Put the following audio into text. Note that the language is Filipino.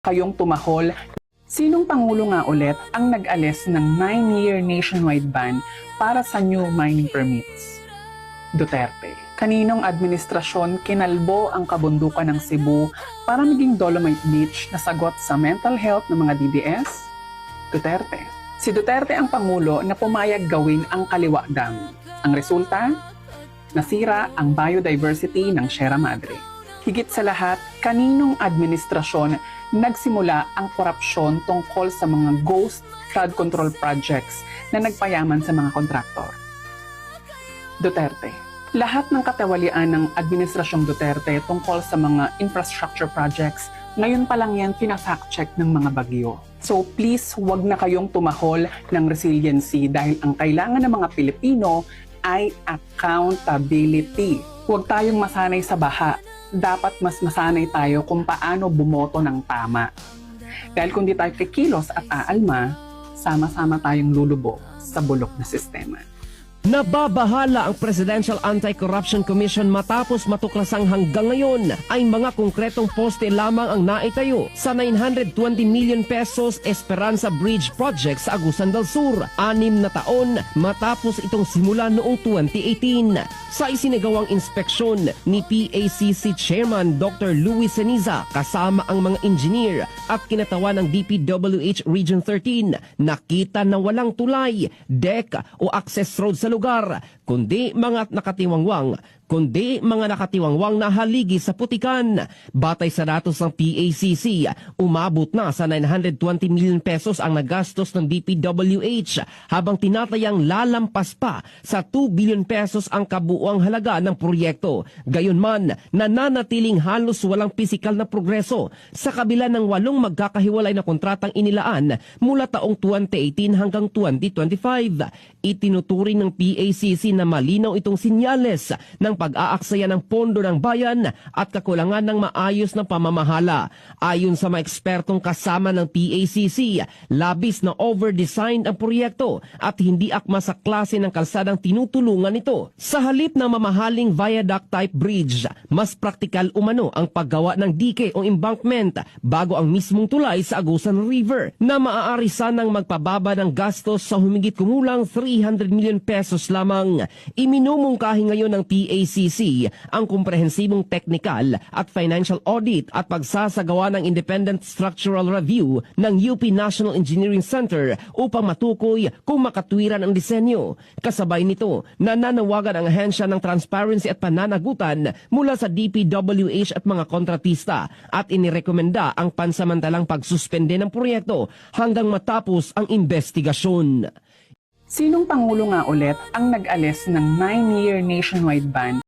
kayong tumahol. Sinong Pangulo nga ulit ang nag-alis ng 9-year nationwide ban para sa new mining permits? Duterte. Kaninong administrasyon kinalbo ang kabundukan ng Cebu para maging Dolomite Beach na sagot sa mental health ng mga DDS? Duterte. Si Duterte ang Pangulo na pumayag gawin ang Kaliwa Dam. Ang resulta? Nasira ang biodiversity ng Sierra Madre. Higit sa lahat, kaninong administrasyon nagsimula ang korupsyon tungkol sa mga ghost flood control projects na nagpayaman sa mga kontraktor? Duterte. Lahat ng katawalian ng Administrasyong Duterte tungkol sa mga infrastructure projects, ngayon pa lang yan pina-fact-check ng mga bagyo. So please, huwag na kayong tumahol ng resiliency dahil ang kailangan ng mga Pilipino ay accountability. Huwag tayong masanay sa baha. Dapat mas masanay tayo kung paano bumoto ng tama. Dahil kung di tayo kikilos at aalma, sama-sama tayong lulubo sa bulok na sistema. Nababahala ang Presidential Anti-Corruption Commission matapos matuklasang hanggang ngayon ay mga konkretong poste lamang ang naitayo sa 920 million pesos Esperanza Bridge Project sa Agusan del Sur, 6 na taon matapos itong simula noong 2018. Sa isinagawang inspeksyon ni PACC Chairman Dr. Luis Ceniza kasama ang mga engineer at kinatawan ng DPWH Region 13, nakita na walang tulay, deck o access road sa lugar, kundi mga nakatiwangwang na haligi sa putikan. Batay sa datos ng PACC, umabot na sa 920 million pesos ang nagastos ng DPWH habang tinatayang lalampas pa sa 2 billion pesos ang kabuuang halaga ng proyekto. Gayunman, nananatiling halos walang pisikal na progreso sa kabila ng 8 magkakahiwalay na kontratang inilaan mula taong 2018 hanggang 2025. Itinuturing ng PACC na malinaw itong sinyales ng pag-aaksaya ng pondo ng bayan at kakulangan ng maayos na pamamahala. Ayon sa mga ekspertong kasama ng PACC, labis na over-designed ang proyekto at hindi akma sa klase ng kalsadang tinutulungan ito. Sa halip ng mamahaling viaduct-type bridge, mas praktikal umano ang paggawa ng dike o embankment bago ang mismong tulay sa Agusan River na maaari sanang magpababa ng gastos sa humigit kumulang 300 million pesos lamang. Iminumungkahi ngayon ng PACC ang komprehensibong technical at financial audit at pagsasagawa ng independent structural review ng UP National Engineering Center upang matukoy kung makatwiran ang disenyo. Kasabay nito, nananawagan ang ahensya ng transparency at pananagutan mula sa DPWH at mga kontratista at inirekomenda ang pansamantalang pagsuspende ng proyekto hanggang matapos ang investigasyon. Sinong Pangulo nga ulit ang nag-alis ng 9-year nationwide ban